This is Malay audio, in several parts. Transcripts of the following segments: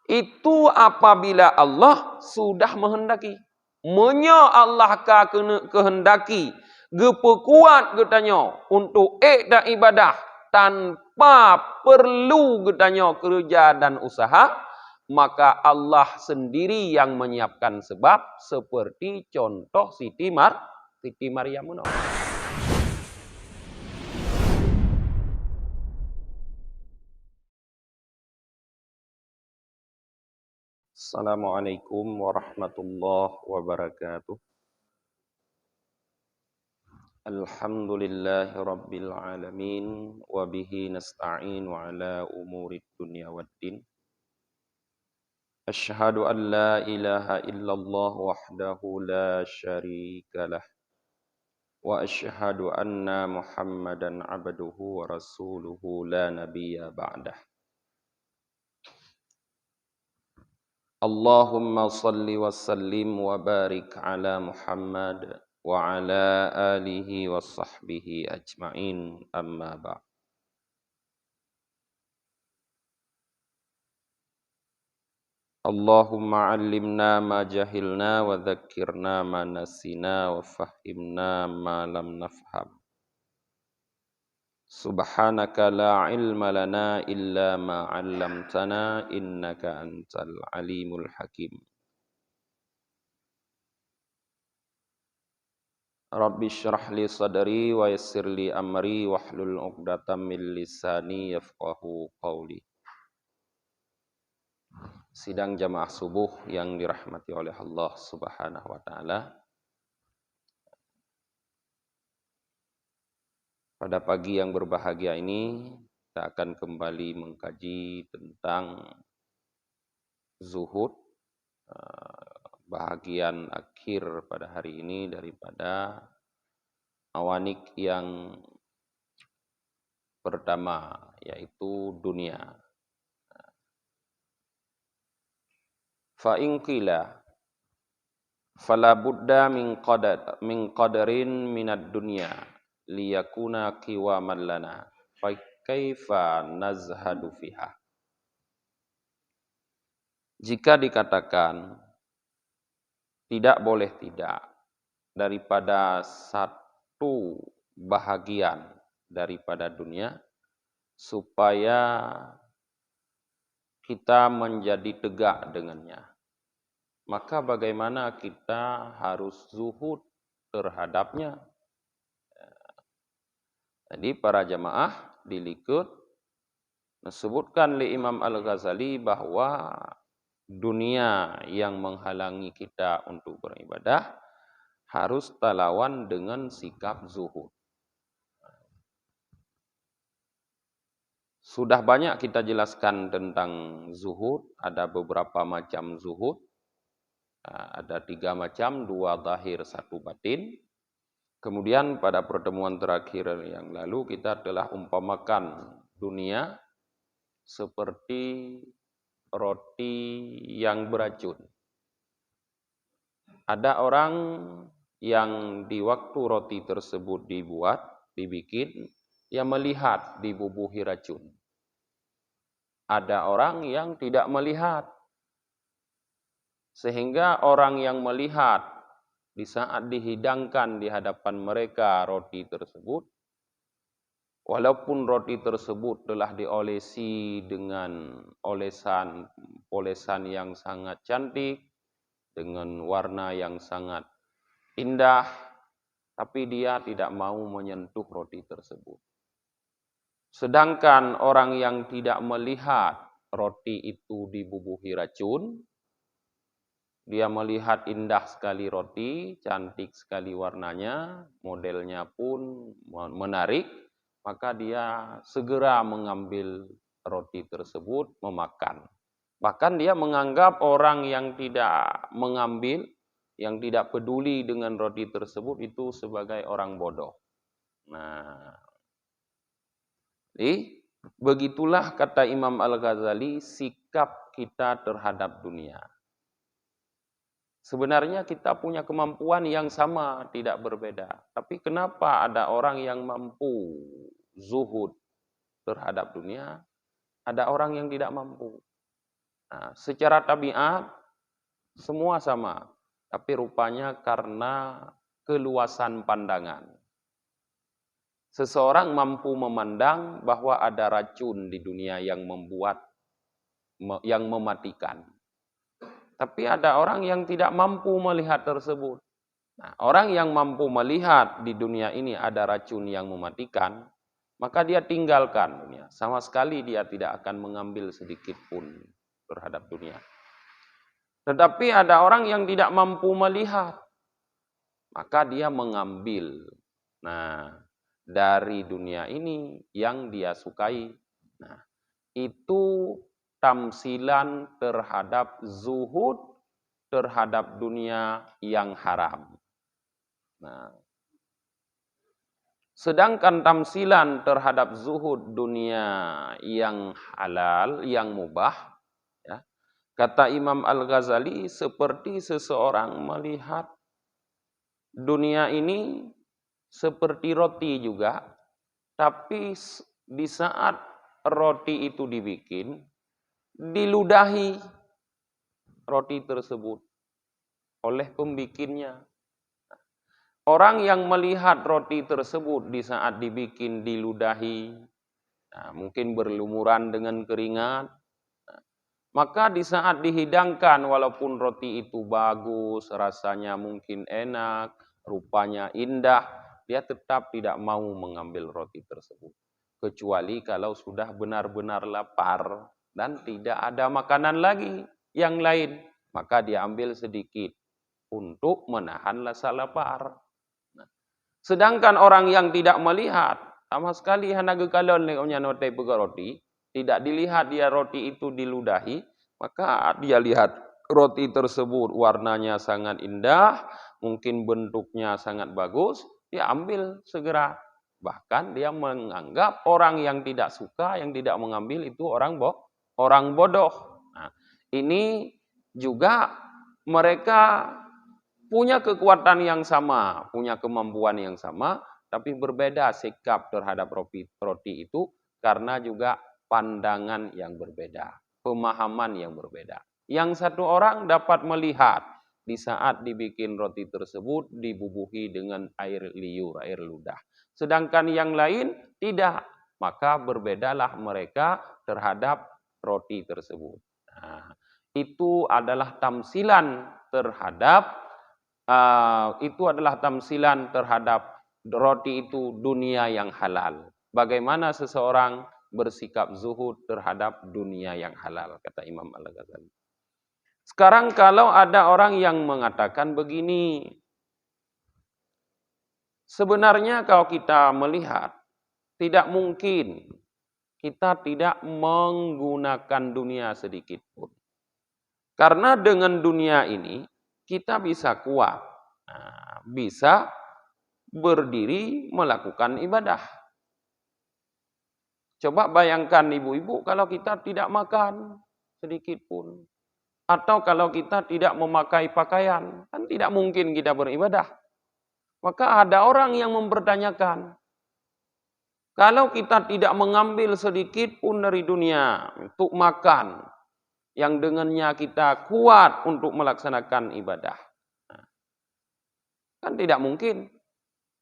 Itu apabila Allah sudah menghendaki. Menya Allah ka kehendaki. Gepekuat getanya untuk dan ibadah. Tanpa perlu getanya kerja dan usaha. Maka Allah sendiri yang menyiapkan sebab. Seperti contoh Siti Maryam. Assalamualaikum warahmatullahi wabarakatuh. Alhamdulillahi rabbil alamin. Wabihi nasta'in wa ala umurid dunya waddin. Ashhadu an la ilaha illallah wahdahu la syarika lah. Wa ashhadu anna muhammadan abduhu wa rasuluhu la nabiyya ba'dah. Allahumma salli wa sallim wa barik ala Muhammad wa ala alihi wa sahbihi ajma'in, amma ba'd. Allahumma allimna ma jahilna wa dhakkirna ma nasina wa fahimna ma lam nafham. Subhanaka la ilma lana illa ma 'allamtana innaka antal alimul hakim. Rabbi syrah li sadri wa yassir li amri wahlul 'uqdatam min lisani yafqahu qawli. Sidang jamaah subuh yang dirahmati oleh Allah Subhanahu wa taala. Pada pagi yang berbahagia ini kita akan kembali mengkaji tentang zuhud, bahagian akhir pada hari ini daripada awanik yang pertama, yaitu dunia. Fa in qila fala budda min qadarin minad dunya liyakuna qiwaman lana fa kaifa nazhadu fiha. Jika dikatakan tidak boleh tidak daripada satu bahagian daripada dunia supaya kita menjadi tegak dengannya, maka bagaimana kita harus zuhud terhadapnya. Jadi para jamaah dilikut disebutkan oleh Imam Al-Ghazali bahwa dunia yang menghalangi kita untuk beribadah harus talawan dengan sikap zuhud. Sudah banyak kita jelaskan tentang zuhud, ada beberapa macam zuhud. Ada 3 macam, 2 zahir, 1 batin. Kemudian pada pertemuan terakhir yang lalu kita telah umpamakan dunia seperti roti yang beracun. Ada orang yang di waktu roti tersebut dibikin, yang melihat dibubuhi racun. Ada orang yang tidak melihat. Sehingga orang yang melihat di saat dihidangkan di hadapan mereka roti tersebut, walaupun roti tersebut telah diolesi dengan olesan yang sangat cantik, dengan warna yang sangat indah, tapi dia tidak mau menyentuh roti tersebut. Sedangkan orang yang tidak melihat roti itu dibubuhi racun, dia melihat indah sekali roti, cantik sekali warnanya, modelnya pun menarik, maka dia segera mengambil roti tersebut, memakan. Bahkan dia menganggap orang yang tidak mengambil, yang tidak peduli dengan roti tersebut itu sebagai orang bodoh. Nah, jadi begitulah kata Imam Al-Ghazali sikap kita terhadap dunia. Sebenarnya kita punya kemampuan yang sama, tidak berbeda. Tapi kenapa ada orang yang mampu zuhud terhadap dunia, ada orang yang tidak mampu. Nah, secara tabiat semua sama, tapi rupanya karena keluasan pandangan. Seseorang mampu memandang bahwa ada racun di dunia yang mematikan. Tapi ada orang yang tidak mampu melihat tersebut. Nah, orang yang mampu melihat di dunia ini ada racun yang mematikan, maka dia tinggalkan dunia. Sama sekali dia tidak akan mengambil sedikit pun terhadap dunia. Tetapi ada orang yang tidak mampu melihat, maka dia mengambil. Nah, dari dunia ini yang dia sukai. Nah, itu tamsilan terhadap zuhud terhadap dunia yang haram. Nah, sedangkan tamsilan terhadap zuhud dunia yang halal, yang mubah, ya, kata Imam Al-Ghazali, seperti seseorang melihat dunia ini seperti roti juga, tapi di saat roti itu dibikin, diludahi roti tersebut oleh pembikinnya. Orang yang melihat roti tersebut di saat dibikin, diludahi, nah, mungkin berlumuran dengan keringat, maka di saat dihidangkan, walaupun roti itu bagus, rasanya mungkin enak, rupanya indah, dia tetap tidak mau mengambil roti tersebut. Kecuali kalau sudah benar-benar lapar dan tidak ada makanan lagi yang lain, maka dia ambil sedikit untuk menahan rasa lapar. Sedangkan orang yang tidak melihat, sama sekali hana gekalon lekonya notai pega roti, tidak dilihat dia roti itu diludahi, maka dia lihat roti tersebut warnanya sangat indah, mungkin bentuknya sangat bagus, dia ambil segera. Bahkan dia menganggap orang yang tidak suka, yang tidak mengambil itu orang bodoh. Nah, ini juga mereka punya kekuatan yang sama, punya kemampuan yang sama, tapi berbeda sikap terhadap roti itu karena juga pandangan yang berbeda, pemahaman yang berbeda. Yang satu orang dapat melihat di saat dibikin roti tersebut dibubuhi dengan air liur, air ludah. Sedangkan yang lain tidak, maka berbedalah mereka terhadap roti tersebut. Nah, itu adalah tamsilan terhadap tamsilan terhadap roti itu dunia yang halal. Bagaimana seseorang bersikap zuhud terhadap dunia yang halal, kata Imam Al-Ghazali. Sekarang kalau ada orang yang mengatakan begini, sebenarnya kalau kita melihat, tidak mungkin kita tidak menggunakan dunia sedikit pun. Karena dengan dunia ini, kita bisa kuat, bisa berdiri melakukan ibadah. Coba bayangkan ibu-ibu kalau kita tidak makan sedikit pun. Atau kalau kita tidak memakai pakaian, kan tidak mungkin kita beribadah. Maka ada orang yang mempertanyakan, kalau kita tidak mengambil sedikit pun dari dunia untuk makan, yang dengannya kita kuat untuk melaksanakan ibadah, kan tidak mungkin.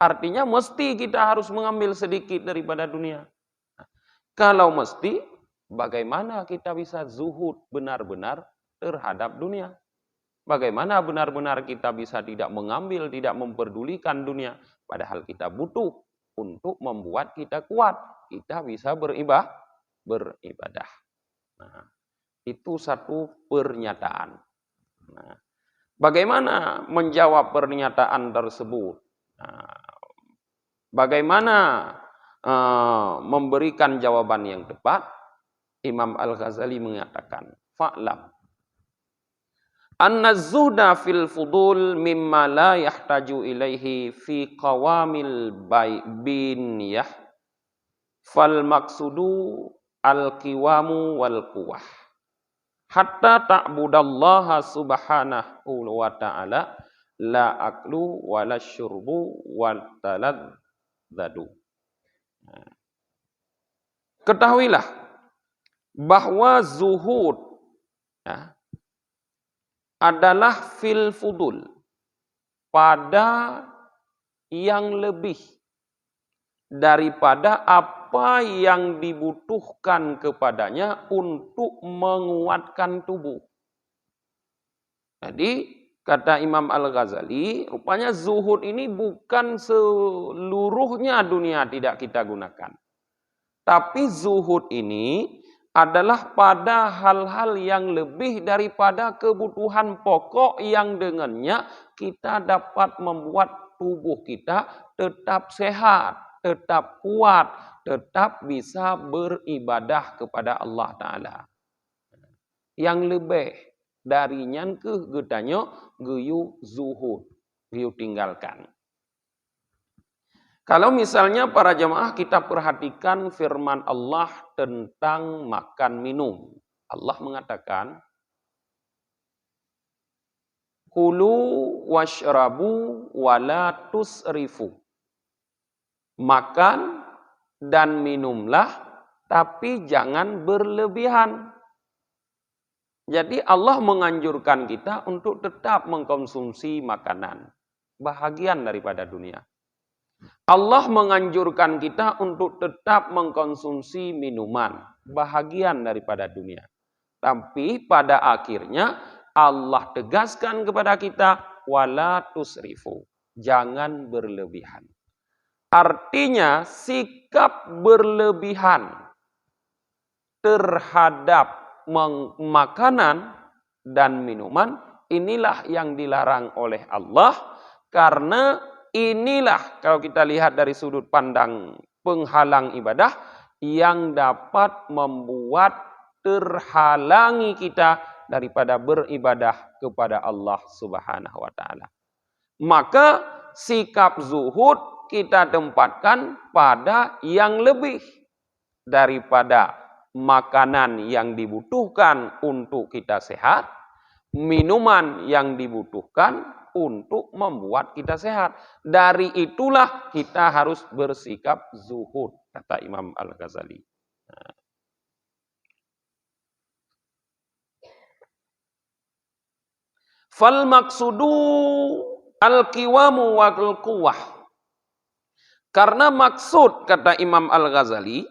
Artinya mesti kita harus mengambil sedikit daripada dunia. Kalau mesti, bagaimana kita bisa zuhud benar-benar terhadap dunia? Bagaimana benar-benar kita bisa tidak mengambil, tidak memperdulikan dunia? Padahal kita butuh untuk membuat kita kuat. Kita bisa beribadah. Nah, itu satu pernyataan. Nah, bagaimana menjawab pernyataan tersebut? Bagaimana memberikan jawaban yang tepat? Imam Al-Ghazali mengatakan, fa'lam anna zuhda fil fudul mimma la yahtaju ilaihi fi qawamil biniyah fal maksudu al-qiwamu wal quwah hatta ta'budallaha subhanahu wa ta'ala la aklu wala syurbu wal taladzadu. Ketahuilah bahwa zuhud ya, adalah fil fudul, pada yang lebih daripada apa yang dibutuhkan kepadanya untuk menguatkan tubuh. Jadi kata Imam Al-Ghazali, rupanya zuhud ini bukan seluruhnya dunia tidak kita gunakan. Tapi zuhud ini adalah pada hal-hal yang lebih daripada kebutuhan pokok yang dengannya kita dapat membuat tubuh kita tetap sehat, tetap kuat, tetap bisa beribadah kepada Allah Ta'ala. Yang lebih darinya ke getanya geyu zuhud, geyu tinggalkan. Kalau misalnya para jemaah kita perhatikan firman Allah tentang makan minum. Allah mengatakan, Kulu washrabu wala tusrifu. Makan dan minumlah, tapi jangan berlebihan. Jadi Allah menganjurkan kita untuk tetap mengkonsumsi makanan. Bahagian daripada dunia. Allah menganjurkan kita untuk tetap mengkonsumsi minuman, bahagian daripada dunia. Tapi pada akhirnya Allah tegaskan kepada kita, wala tusrifu, jangan berlebihan. Artinya sikap berlebihan terhadap makanan dan minuman, inilah yang dilarang oleh Allah, karena inilah kalau kita lihat dari sudut pandang penghalang ibadah yang dapat membuat terhalangi kita daripada beribadah kepada Allah Subhanahu wa taala. Maka sikap zuhud kita tempatkan pada yang lebih daripada makanan yang dibutuhkan untuk kita sehat, minuman yang dibutuhkan untuk membuat kita sehat. Dari itulah kita harus bersikap zuhud, kata Imam Al-Ghazali. Fal maksudu al-qiwamu wal quwwah. Karena maksud, kata Imam Al-Ghazali,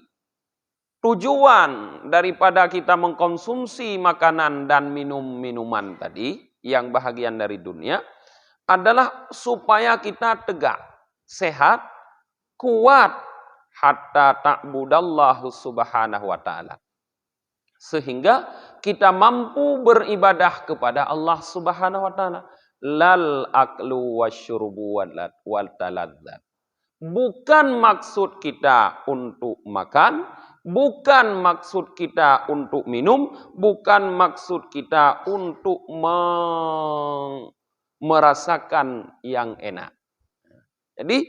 tujuan daripada kita mengkonsumsi makanan dan minuman tadi, yang bahagian dari dunia, adalah supaya kita tegak, sehat, kuat, hatta ta'budallahu subhanahu wa ta'ala. Sehingga kita mampu beribadah kepada Allah Subhanahu wa ta'ala. Lal aklu wasyurbu wal taladzat. Bukan maksud kita untuk makan, bukan maksud kita untuk minum, bukan maksud kita untuk merasakan yang enak. Jadi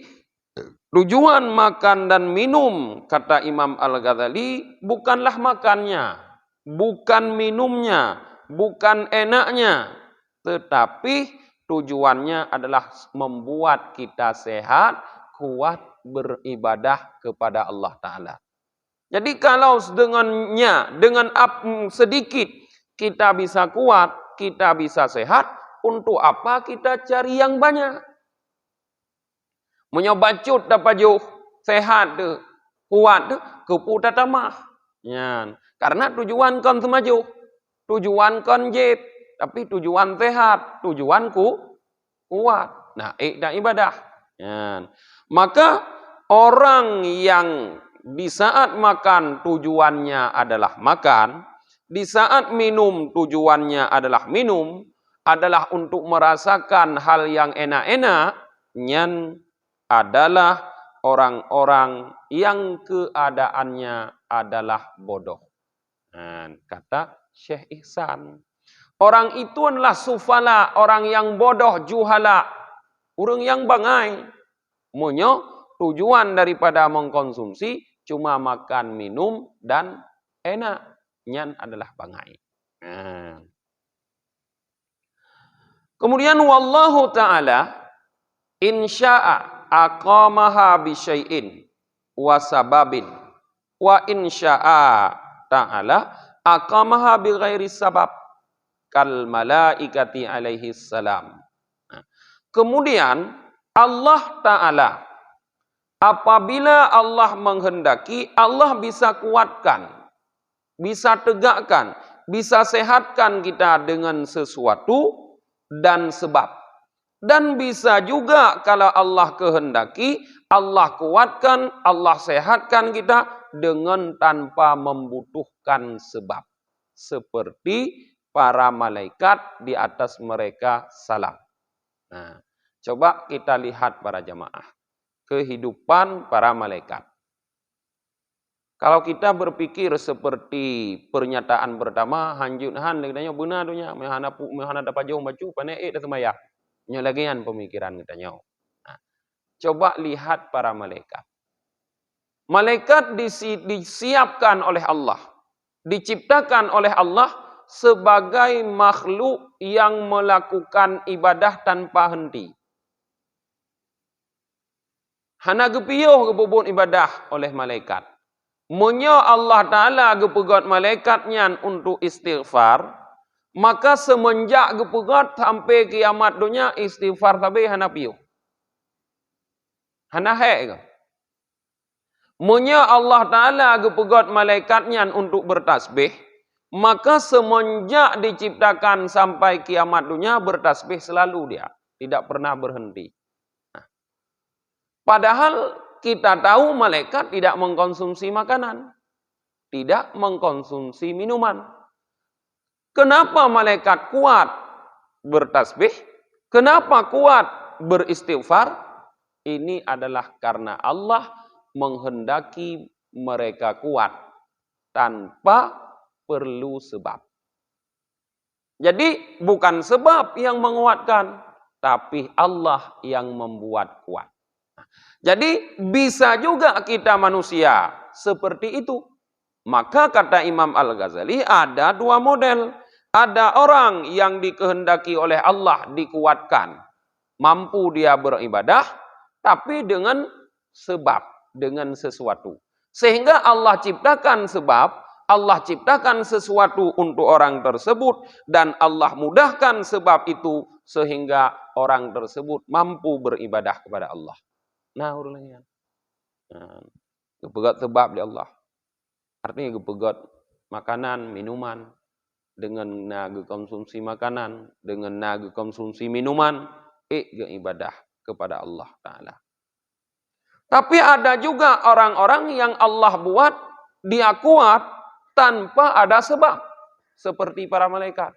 tujuan makan dan minum, kata Imam Al-Ghazali, bukanlah makannya, bukan minumnya, bukan enaknya, tetapi tujuannya adalah membuat kita sehat, kuat beribadah kepada Allah Ta'ala. Jadi kalau dengan sedikit kita bisa kuat, kita bisa sehat, untuk apa kita cari yang banyak? Menyobacut dapat jauh, sehat tu, kuat tu, kepu tatamah. Ya. Karena tujuan kon semaju, tujuan kon jeb, tapi tujuan sehat, tujuanku kuat. Nah, dan ibadah. Ya. Maka orang yang di saat makan tujuannya adalah makan, di saat minum tujuannya adalah minum, adalah untuk merasakan hal yang enak-enak, nyan adalah orang-orang yang keadaannya adalah bodoh. Nah, kata Syekh Ihsan. Orang itu adalah sufala, orang yang bodoh, juhala, orang yang bangai. Munyo tujuan daripada mengkonsumsi cuma makan, minum, dan enak. Nyan adalah bangai. Nah. Kemudian wallahu ta'ala insya'a aqamaha bisyai'in wa sababin wa insya'a ta'ala aqamaha bighairi sabab. kal malaikati alaihi salam. Nah, kemudian Allah Ta'ala, apabila Allah menghendaki, Allah bisa kuatkan, bisa tegakkan, bisa sehatkan kita dengan sesuatu dan sebab. Dan bisa juga kalau Allah kehendaki, Allah kuatkan, Allah sehatkan kita dengan tanpa membutuhkan sebab. Seperti para malaikat di atas mereka salam. Nah, coba kita lihat para jamaah. Kehidupan para malaikat. Kalau kita berpikir seperti pernyataan pertama, hanjut han, benar dunia, mehana dapat jauh bacu, panek dah semaya. Nyalagian pemikiran kita nyaw. Nah, coba lihat para malaikat. Malaikat disiapkan oleh Allah, diciptakan oleh Allah sebagai makhluk yang melakukan ibadah tanpa henti. Hana gepiyuh gebubun ibadah oleh malaikat. Munyo Allah Ta'ala gepegat malaikatnya untuk istighfar, maka semenjak gepegat sampai kiamat dunia istighfar tapi hana piyuh. Hana hek. Munyo Allah Ta'ala gepegat malaikatnya untuk bertasbih, maka semenjak diciptakan sampai kiamat dunia bertasbih selalu dia. Tidak pernah berhenti. Nah, padahal kita tahu malaikat tidak mengkonsumsi makanan. Tidak mengkonsumsi minuman. Kenapa malaikat kuat bertasbih? Kenapa kuat beristighfar? Ini adalah karena Allah menghendaki mereka kuat tanpa perlu sebab. Jadi bukan sebab yang menguatkan, tapi Allah yang membuat kuat. Jadi bisa juga kita manusia seperti itu. Maka kata Imam Al-Ghazali ada dua model. Ada orang yang dikehendaki oleh Allah dikuatkan. Mampu dia beribadah, tapi dengan sebab, dengan sesuatu. Sehingga Allah ciptakan sebab, Allah ciptakan sesuatu untuk orang tersebut, dan Allah mudahkan sebab itu sehingga orang tersebut mampu beribadah kepada Allah. Nah, urulannya. Kepegat sebab di Allah. Artinya kepegat makanan, minuman, dengan naga konsumsi makanan, dengan naga konsumsi minuman, ibadah kepada Allah Ta'ala. Tapi ada juga orang-orang yang Allah buat, dia kuat tanpa ada sebab. Seperti para malaikat.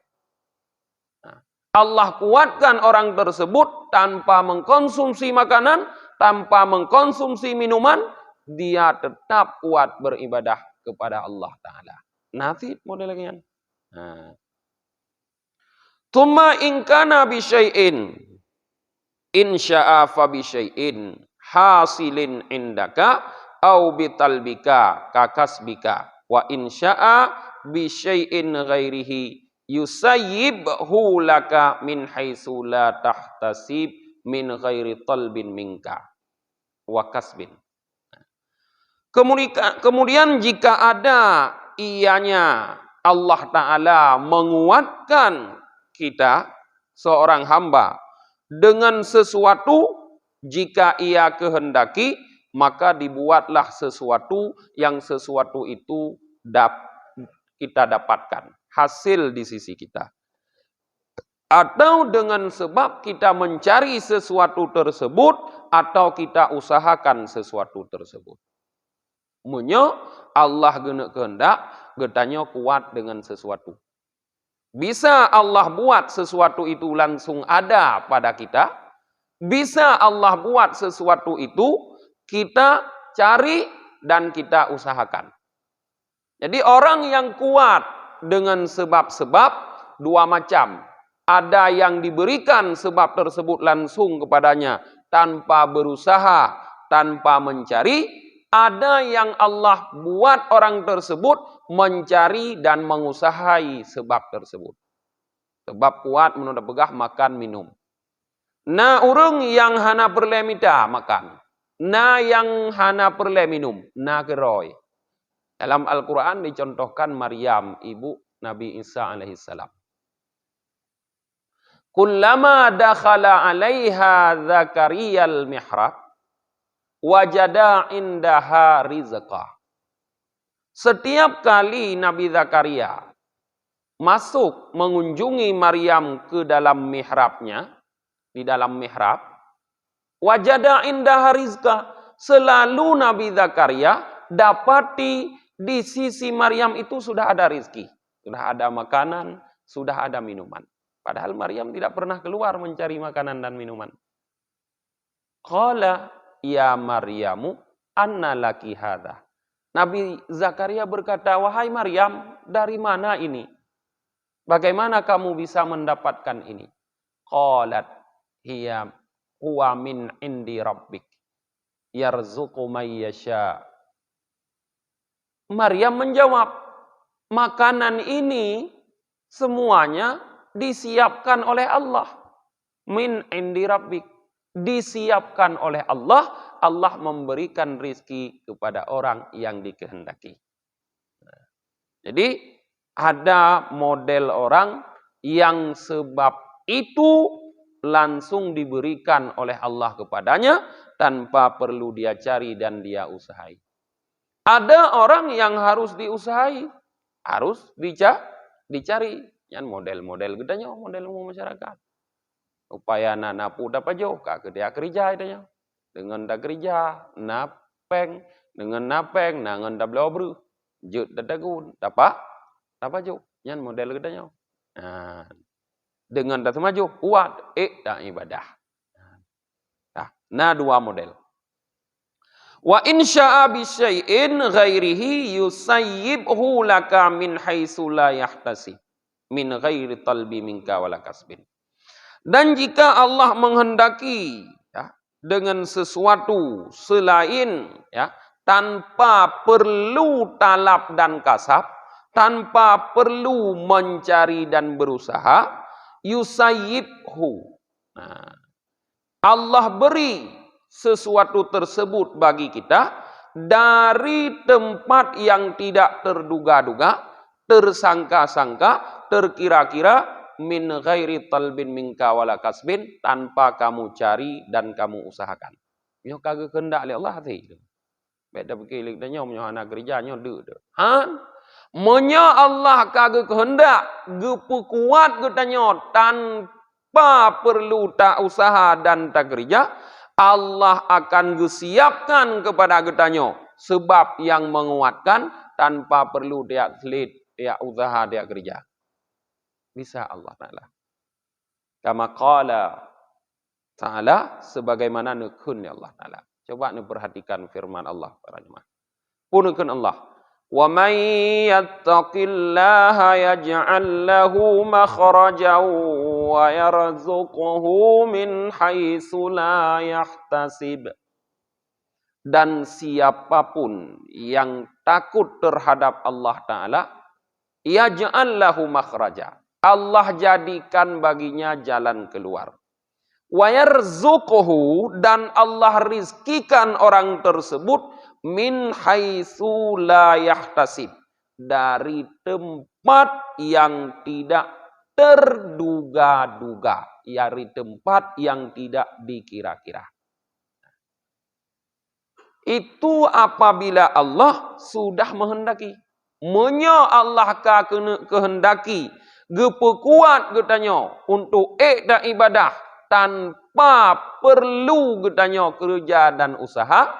Nah, Allah kuatkan orang tersebut tanpa mengkonsumsi makanan, tanpa mengkonsumsi minuman, dia tetap kuat beribadah kepada Allah Ta'ala. Nafi modelnya. Nah. Thumma in kana bi syai'in insya'a fa bi syai'in hasilin indaka au bi talbika kakasbika wa insya'a bi syai'in ghairihi yusayyibhu laka min haitsu la tahtasib min ghairi talbin minka wa kasbin. Kemudian jika ada ianya Allah Ta'ala menguatkan kita, seorang hamba, dengan sesuatu, jika ia kehendaki, maka dibuatlah sesuatu yang sesuatu itu kita dapatkan. Hasil di sisi kita. Atau dengan sebab kita mencari sesuatu tersebut, atau kita usahakan sesuatu tersebut. Munyo Allah kehendak, getanya kuat dengan sesuatu. Bisa Allah buat sesuatu itu langsung ada pada kita. Bisa Allah buat sesuatu itu kita cari dan kita usahakan. Jadi orang yang kuat dengan sebab-sebab dua macam. Ada yang diberikan sebab tersebut langsung kepadanya tanpa berusaha, tanpa mencari. Ada yang Allah buat orang tersebut mencari dan mengusahai sebab tersebut. Sebab kuat menunda pegah makan minum. Na urung yang hana perle mita makan. Na yang hana perle minum. Na keroy. Dalam Al-Quran dicontohkan Maryam, ibu Nabi Isa alaihissalam. Kullama dakhala 'alaiha Zakariyal mihrab wajada indaha rizqa. Setiap kali Nabi Zakaria masuk mengunjungi Maryam ke dalam mihrabnya, di dalam mihrab, wajada indaha rizqa. Selalu Nabi Zakaria dapati di sisi Maryam itu sudah ada rizki, sudah ada makanan, sudah ada minuman. Padahal Maryam tidak pernah keluar mencari makanan dan minuman. Qala ya Maryamu anna laki hadha. Nabi Zakaria berkata, wahai Maryam, dari mana ini? Bagaimana kamu bisa mendapatkan ini? Qalat hiya huwa min indi rabbik yarzuqu may yasha. Maryam menjawab, makanan ini semuanya disiapkan oleh Allah. Min indi rabbik. Disiapkan oleh Allah, Allah memberikan rizki kepada orang yang dikehendaki. Jadi ada model orang yang sebab itu langsung diberikan oleh Allah kepadanya tanpa perlu dia cari dan dia usahai. Ada orang yang harus diusahai, harus dicari. Yang model-model gedanya, model umum masyarakat. Upaya napu dapat jauh, kak dia kerja idanya. Dengan dah kerja, napeng, dengan napeng, nangan dah belobru, jut dah dagun, dapat jauh. Yang model gedanya. Nah, dengan dah semaju, kuat, dah ibadah. Nah, dua model. Wa in syaa bi syai'in ghairihi yusayyibhu laka min haitsu la yahtasib min ghairi talbi minka wala kasbin. Dan jika Allah menghendaki ya, dengan sesuatu selain ya, tanpa perlu talab dan kasab, tanpa perlu mencari dan berusaha, yusayyibhu. Nah, Allah beri sesuatu tersebut bagi kita dari tempat yang tidak terduga-duga, tersangka-sangka, terkira-kira, min ghairi talbin minka wala kasbin, tanpa kamu cari dan kamu usahakan. Nyo kagak kehendak oleh Allah sih. Beda begilik dan nyo anak kerjanya de. Menyo Allah kagak kehendak, gepu kuat getanyo tanpa perlu tak usaha dan tak kerja, Allah akan gesiapkan kepada getanyo sebab yang menguatkan tanpa perlu dia selit, dia usaha, dia kerja. Bisa Allah Ta'ala. Kama qala Ta'ala, sebagaimana nukun Allah Ta'ala. Coba perhatikan firman Allah para jemaah. Punukun Allah. Wa may yattaqillaha yaj'al lahu makhrajan wa yarzuqhu min haitsu la yahtasib. Dan siapapun yang takut terhadap Allah Ta'ala, yaj'al lahu makhraja. Allah jadikan baginya jalan keluar. Wa yarzuquhu, dan Allah rizkikan orang tersebut min haitsu la yahtasib, dari tempat yang tidak terduga-duga, dari tempat yang tidak dikira-kira. Itu apabila Allah sudah menghendaki. Menyo Allah kehendaki gepekuat getanyo untuk dan ibadah tanpa perlu getanyo kerja dan usaha,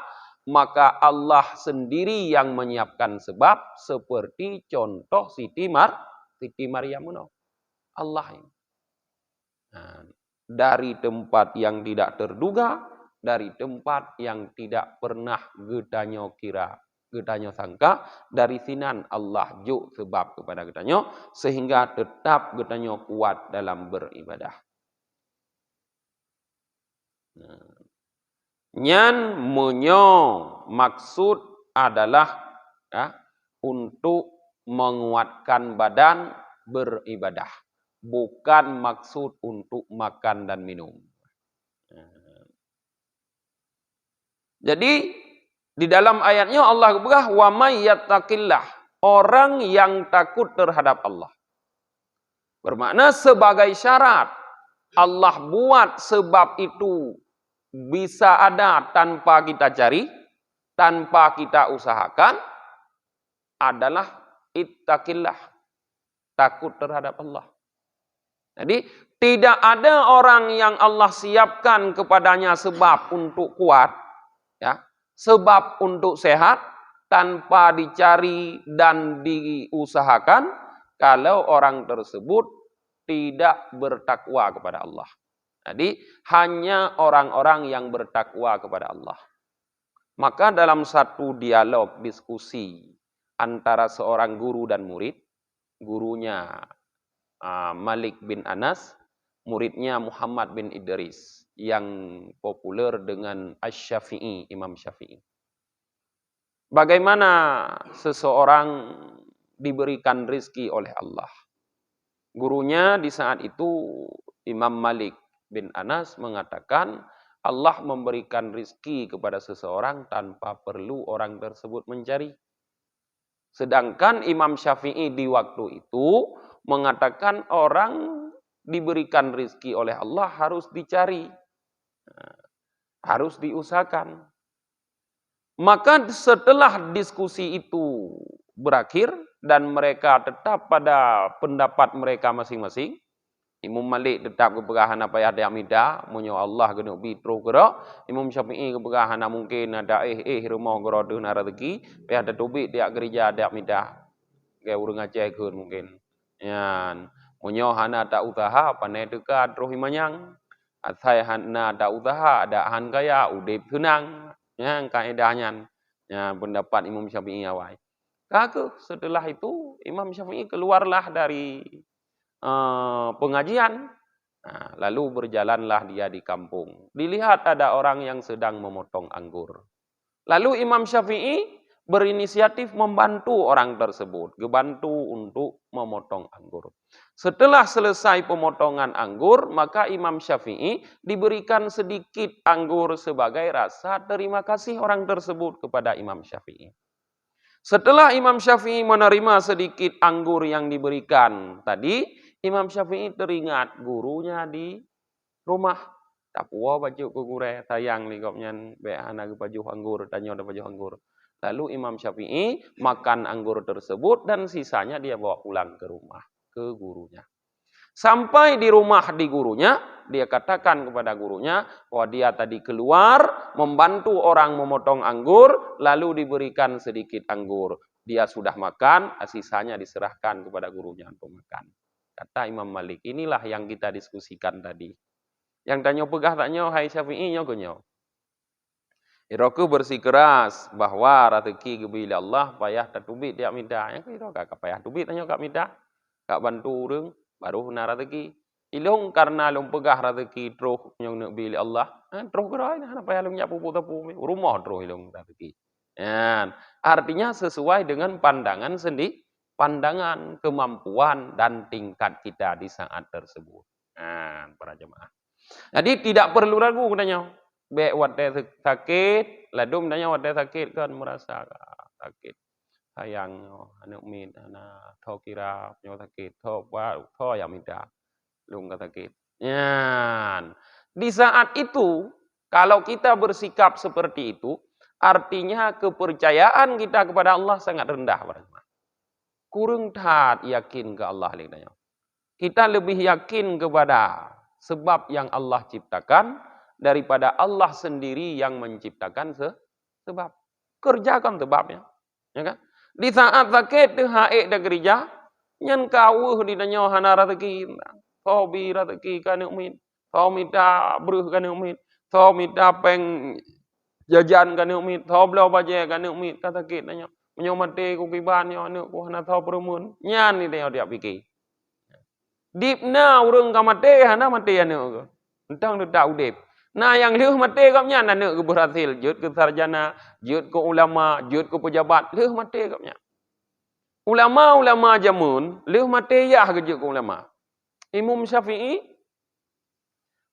maka Allah sendiri yang menyiapkan sebab, seperti contoh Siti Maryam. Allah ini. Nah, dari tempat yang tidak terduga, dari tempat yang tidak pernah getanyo kira, getanyo sangka, dari sinan Allah juk sebab kepada getanyo, sehingga tetap getanyo kuat dalam beribadah. Nyan menyo maksud adalah ya, untuk menguatkan badan beribadah, bukan maksud untuk makan dan minum. Jadi di dalam ayatnya Allah berkata, wa may yattaqillah, orang yang takut terhadap Allah. Bermakna sebagai syarat Allah buat sebab itu bisa ada tanpa kita cari, tanpa kita usahakan, adalah ittaqillah, takut terhadap Allah. Jadi tidak ada orang yang Allah siapkan kepadanya sebab untuk kuat, ya, sebab untuk sehat, tanpa dicari dan diusahakan, kalau orang tersebut tidak bertakwa kepada Allah. Jadi hanya orang-orang yang bertakwa kepada Allah. Maka dalam satu dialog diskusi antara seorang guru dan murid, gurunya Malik bin Anas, muridnya Muhammad bin Idris, yang populer dengan Asy-Syafi'i, Imam Syafi'i. Bagaimana seseorang diberikan rizki oleh Allah? Gurunya di saat itu, Imam Malik bin Anas mengatakan, Allah memberikan rizki kepada seseorang tanpa perlu orang tersebut mencari. Sedangkan Imam Syafi'i di waktu itu mengatakan orang diberikan rizki oleh Allah harus dicari, harus diusahakan. Maka setelah diskusi itu berakhir dan mereka tetap pada pendapat mereka masing-masing, Imam Malik tetap kepegahan apa yang ada mida, munyo Allah kena bitro kera. Imam Syafi'i kepegahan mungkin ada rumah kera dengan rezeki, pe ada tubik dia gereja ada mida. Ke urang Aceh keun mungkin. Yan, munyo hana tak usaha panai dekat roh manyang. Atai hana tak usaha ada han kaya udip senang. Yang kaedahnya. Ya, pendapat Imam Syafi'i awal. Kaku setelah itu Imam Syafi'i keluarlah dari pengajian. Nah, lalu berjalanlah dia di kampung. Dilihat ada orang yang sedang memotong anggur. Lalu Imam Syafi'i berinisiatif membantu orang tersebut. Membantu untuk memotong anggur. Setelah selesai pemotongan anggur, maka Imam Syafi'i diberikan sedikit anggur sebagai rasa terima kasih orang tersebut kepada Imam Syafi'i. Setelah Imam Syafi'i menerima sedikit anggur yang diberikan tadi, Imam Syafi'i teringat gurunya di rumah. Tak puas baju ke gure, sayang likopnya be anak baju anggur, tanya ada baju anggur. Lalu Imam Syafi'i makan anggur tersebut dan sisanya dia bawa pulang ke rumah, ke gurunya. Sampai di rumah di gurunya, dia katakan kepada gurunya bahwa dia tadi keluar membantu orang memotong anggur, lalu diberikan sedikit anggur. Dia sudah makan, sisanya diserahkan kepada gurunya untuk makan. Kata Imam Malik, inilah yang kita diskusikan tadi. Yang tanya pegah taknya, hai Syafi'i nyo kenyo. Iroku bersikeras bahwa rezeki kebila Allah payah tatubit dia minta. Yang kira kak payah tubit tanya kak minta. Kak bantu urang baru na rezeki. Ilung karena lung pegah rezeki terus yang nak bila Allah. Terus gerai nah payah lung nyapu tapu rumah terus ilung rezeki. Artinya sesuai dengan pandangan sendiri, pandangan, kemampuan dan tingkat kita di saat tersebut. Para jemaah. Jadi tidak perlu ragu katanya. Bek wate sakit, ladum tanya wate sakit kan merasa sakit. Sayang anak min anak tho kira nyo sakit, tho yang minta. Lung sakit. Yan. Di saat itu kalau kita bersikap seperti itu, artinya kepercayaan kita kepada Allah sangat rendah. Kurang taat yakin ke Allah. Kita lebih yakin kepada sebab yang Allah ciptakan daripada Allah sendiri yang menciptakan sebab. Kerjakan sebabnya. Ya kan? Di saat sakit, haik dah gereja, nyan kawuh di danyo hana rezeki. Kau bi rezeki kan umit. Kau minta beruh kan umit. Kau minta peng jajan kan umit. Kau belau baje kan umit. Kata sakit danyo. Menyo mati ku kiban yo anu ku hana tau perumun. Nyan ni dia fikir. Dipna urang ka mati hana mati anu. Entang tak udip. Nah yang leuh mati kapnya anu ke berhasil, jut ke sarjana, jut ke ulama, jut ke pejabat, leuh mati kapnya. Ulama-ulama jamun, leuh mati yah ke jut ke ulama. Imam Syafi'i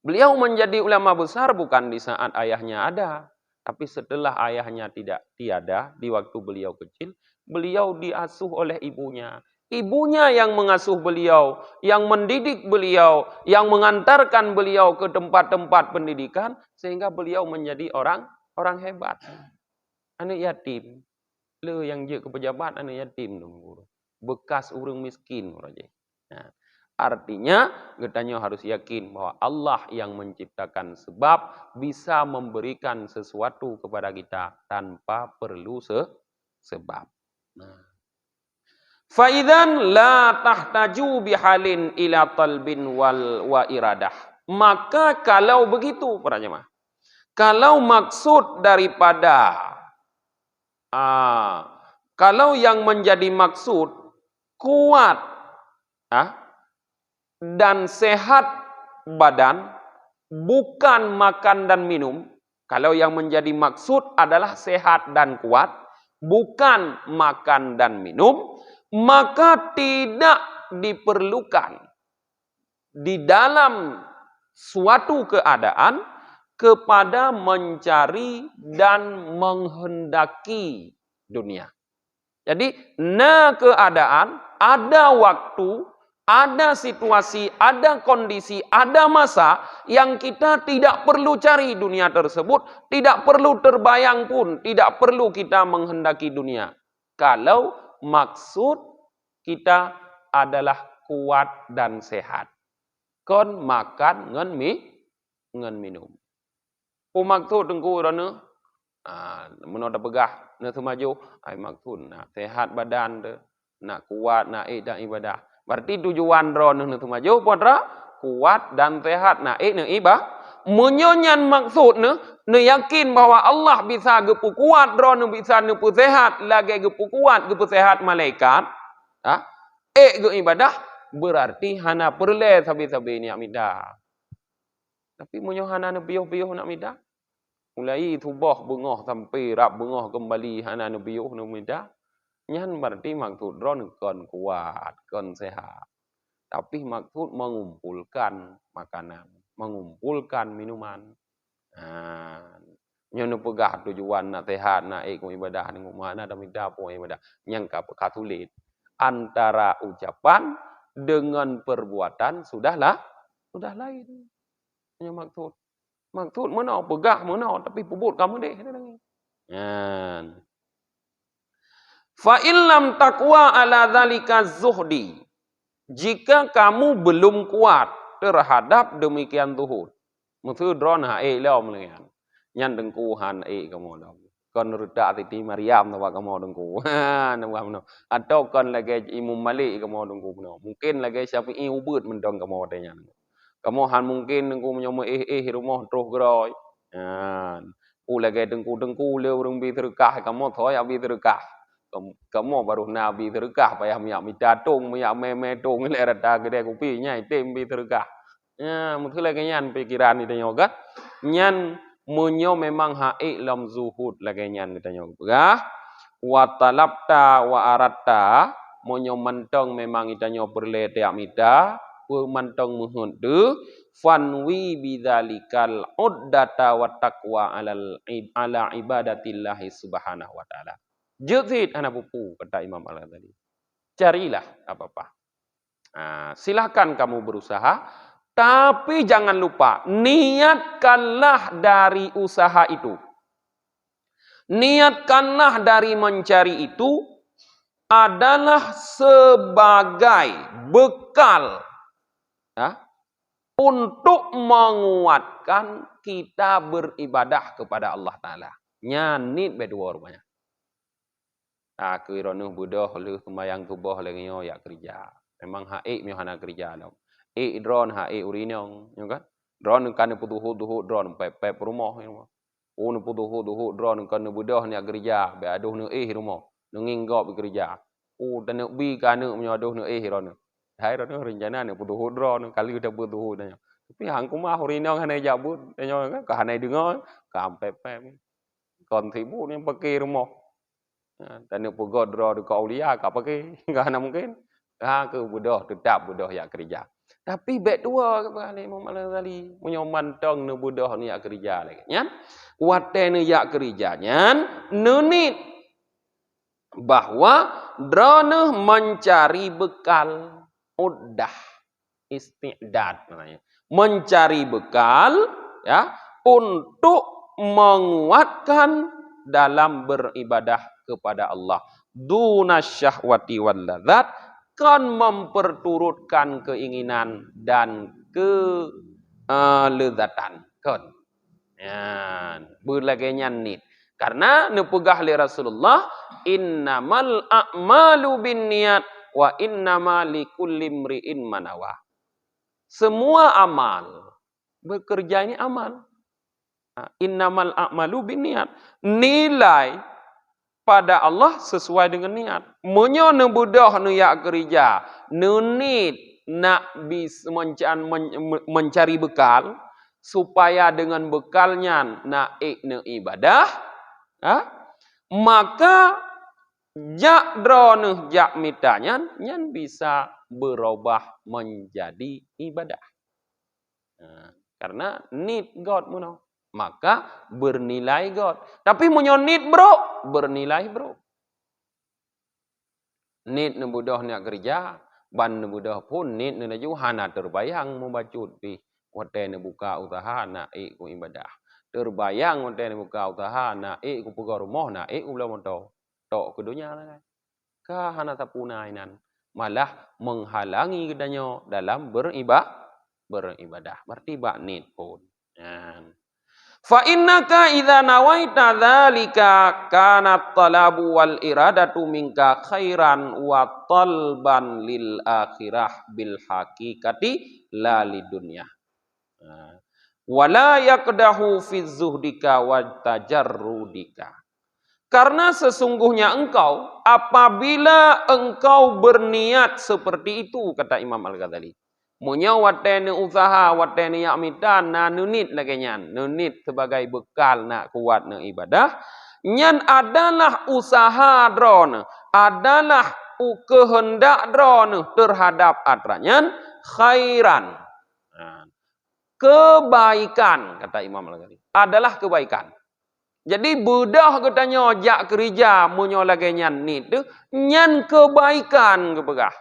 beliau menjadi ulama besar bukan di saat ayahnya ada, tapi setelah ayahnya tiada di waktu beliau kecil, beliau diasuh oleh ibunya. Ibunya yang mengasuh beliau, yang mendidik beliau, yang mengantarkan beliau ke tempat-tempat pendidikan sehingga beliau menjadi orang hebat. Anak yatim, le yang je ke pejabat anak yatim tu. Bekas orang miskin raja. Nah, artinya kita harus yakin bahwa Allah yang menciptakan sebab bisa memberikan sesuatu kepada kita tanpa perlu sebab. Nah, Faidan la tahtaju bihalin ila talbin wa iradah. Maka kalau begitu para jemaah, kalau maksud daripada kalau yang menjadi maksud kuat dan sehat badan bukan makan dan minum, kalau yang menjadi maksud adalah sehat dan kuat bukan makan dan minum, maka tidak diperlukan di dalam suatu keadaan kepada mencari dan menghendaki dunia. Jadi, keadaan, ada waktu, ada situasi, ada kondisi, ada masa yang kita tidak perlu cari dunia tersebut, tidak perlu terbayang pun, tidak perlu kita menghendaki dunia. Kalau maksud kita adalah kuat dan sehat. Kon makan ngan minum. Maksud dengku rana menolak pegah nak semaju ai maksud nak sehat badan de, nak kuat nak dan ibadah. Berarti tujuan rana nak semaju podra kuat dan sehat nak ibadah. Menyonyan maksud ne yakin bahwa Allah bisa gepu kuat rana bisa gepu sehat lagi gepu kuat gepu sehat malaikat. Ge ibadah berarti hana perle sabi-sabi ni amida. Tapi munyo hana ne biuh-biuh nak amida. Mulai tubah bengah sampai rap bengah kembali hana ne biuh nak amida. Nyan berarti maksud ron kon kuat, kon sehat. Tapi maksud mengumpulkan makanan, mengumpulkan minuman. Nyo ne pegah tujuan nak sehat nak ibadah ni mana ada amida po ibadah. Nyang ka katulit. Antara ucapan dengan perbuatan sudah lain. Yang maksud mana pegah mana tapi pebut kamu deh. Fa illam taqwa ala dzalika zuhdi. Jika kamu belum kuat terhadap demikian zuhud. Maksud ron lao melihat. Nyan dengkuhan kamu dah. Kon rudak titi Maryam tawa kamu dengku. Atau kon lagi Imam Malik kamu dengku. Mungkin lagi Syafi'i ubud mendong kamu tanya. Kamu han mungkin dengku menyomo rumah terus gerai. Lagi dengku le urang bi terkah kamu thoy abi terkah. Kamu baru nabi terkah payah miak midatung miak memetung le rada gede kupi nyai tem bi terkah. Mungkin lagi nyan pikiran itu nyoga. Nyan munyo memang lam zuhud lagi nyan kita nyoga. Wa talabta wa aratta munyo mentong memang kita nyo perle te amida. Mantong muhundu fanwi bidzalikal uddata wa taqwa ala ibadatillahi subhanahu wa ta'ala. Juzid anak pupu kata Imam Al-Ghazali. Carilah apa-apa. Silakan kamu berusaha, tapi jangan lupa niatkanlah dari usaha itu. Niatkanlah dari mencari itu adalah sebagai bekal untuk menguatkan kita beribadah kepada Allah Ta'ala. Nyanit berdua rupanya. Kirana budah le sembayang tubuh lagi ya kerja. Memang mi hana kerja dah. Dron urinong, kan? Dron kan putuh dron pep rumah. Putuh dron kan budah ni kerja, be aduh ni rumah. Nginggop kerja. Dan bi kan menyaduh ni ron. Hai ron rencana ni putuh dron kali udah putuh dah. Tapi hang kumah urinong hana jabut, kan? Ka hana dengar, ka pep. Kon sibuk ni pakai rumah. Dan pegod draw dekat aulia kau pakai enggak ana mungkin ke budah tetap budah ya kerja tapi baik dua kali Imam Al-Ghazali menyoman tong ne budah ni ya kerja lagi nya wate ne ya kerjanya nunit bahwa drone mencari bekal. Uddah, isti'dad namanya. Mencari bekal ya untuk menguatkan dalam beribadah kepada Allah. Dunasyahwati wal ladzat, kan memperturutkan keinginan dan kelezatan. Kan. Ya, berlagainya nit. Karena nepegah li Rasulullah, innamal a'malu binniyat wa innama likulli imri'in manawa. Semua amal, bekerja ini amal. Innamal a'malu binniyat. Nilai pada Allah sesuai dengan niat. Munyo ne budah ne yak kerja, ne nit nak mencari bekal supaya dengan bekalnya nak ne ibadah, maka jak drone jak mitanya nyan bisa berubah menjadi ibadah. Karena need God muno, maka bernilai God. Tapi munyo need bro, bernilai bro. Need ne budah nak kerja, ban ne budah pun need ne ju hana terbayang membacut pi wate ne buka usaha nak ku ibadah. Terbayang wate ne buka usaha nak ku pegang rumah nak ku belum tahu. Tok kedunya lah. Ka hana tapuna inan malah menghalangi kedanyo dalam beribadah. Berarti bak need pun. Fa innaka idza nawaita dzalika kanat talabu wal iradatu minka khairan wa talban lil akhirah bil haqiqati la lidunya. Wala yaqdahu fi zuhdika wa tajarrudika. Karena sesungguhnya engkau, apabila engkau berniat seperti itu, kata Imam Al-Ghazali. Munya watene usaha, watene yak mitan, na nunit lagi nyan. Nunit sebagai bekal nak kuat nak ibadah. Nyan adalah usaha drone. Adalah kehendak drone terhadap adranyan khairan. Kebaikan, kata Imam Al-Ghazali. Adalah kebaikan. Jadi budah katanya jak kerja munyo lagi nyan ni tu nyan kebaikan kepegah.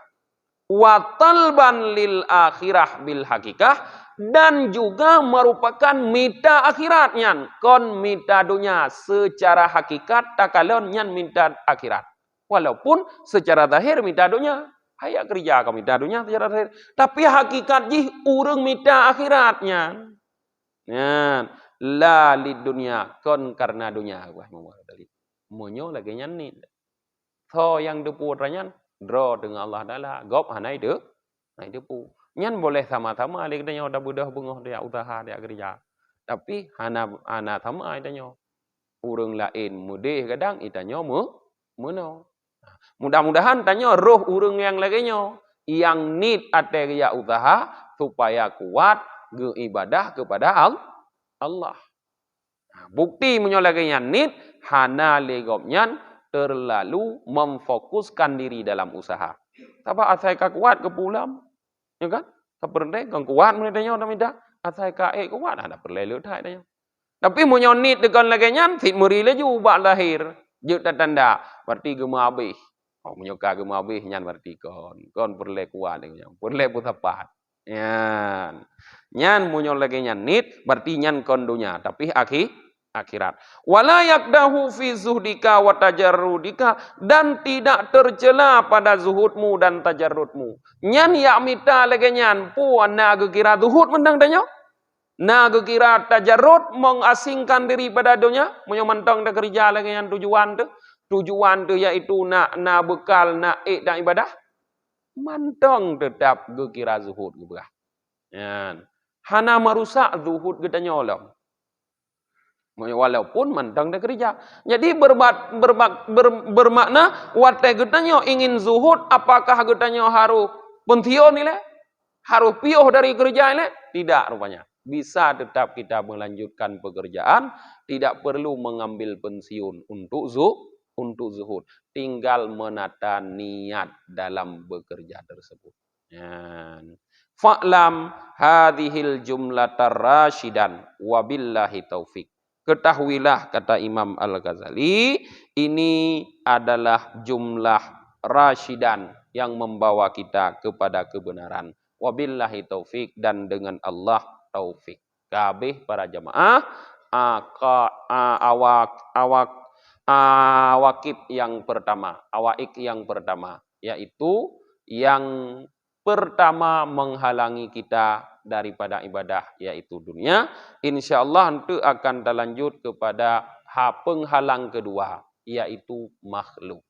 Wa talban lil akhirah bil hakikah, dan juga merupakan mita akhirat nyan. Kon mita dunia secara hakikat takalon nyan minta akhirat. Walaupun secara zahir mita dunia. Hayak kerja kau mita dunia secara zahir. Tapi hakikat jih urang mita akhiratnya. Nyan. La lid dunia, kon karena dunia. Wah, munyo lagi nyan ni. So yang depu ranyan draw dengan Allah Taala, gop hanai de, nai depu. Nyan boleh sama-sama ali katanya udah budah bungoh dia usaha dia kerja. Tapi hana sama itanya. Urang lain mudih kadang itanya muno. Mudah-mudahan tanya roh urang yang laginya yang need ate ya usaha supaya kuat ge ibadah kepada Allah. Bukti menyolagainya nit hana legopnya terlalu memfokuskan diri dalam usaha. Tapi asai ka kuat ke pulam, ya kan? Kapernde kang kuat menitanya udah minta asai ka kuat ada perlu thai tanya. Tapi menyonit dengan lagainya fit murile ju bak lahir. Je tanda berarti gema habis. Oh menyoka gema habis nyan berarti kon perlu kuat dengan perlu pusapat. Yan. Nyan munyo lagi nyan nit berarti nyan kondunya tapi akhirat. Wala yakdahu fi zuhdika wa tajarrudika, dan tidak tercela pada zuhudmu dan tajarrudmu. Nyan yak mita lagi nyan puan na kira zuhud mendang danyo. Na kira tajarrud mengasingkan diri pada dunia, munyo mentang dah kerja lagi nyan tujuan tu yaitu na bekal na dan ibadah. Mantong tetap kira zuhud gebah. Yan. Hana merusak zuhud gedanya olam. Walaupun mantong dah kerja. Jadi bermakna wate gedanya ingin zuhud, apakah gedanya harus pensiun ni le? Harus piuh dari kerja ni? Tidak rupanya. Bisa tetap kita melanjutkan pekerjaan, tidak perlu mengambil pensiun untuk zuhud. Tinggal menata niat dalam bekerja tersebut. Fa'lam hadhil jumlatar rasyidan wabillahi taufik. Ketahuilah, kata Imam Al-Ghazali, ini adalah jumlah rasyidan, yang membawa kita kepada kebenaran. Wabillahi taufik, dan dengan Allah taufik. Kabeh para jamaah awakib yang pertama, awaik yang pertama, yaitu yang pertama menghalangi kita daripada ibadah, yaitu dunia. Insyaallah nanti akan lanjut kepada penghalang kedua, yaitu makhluk.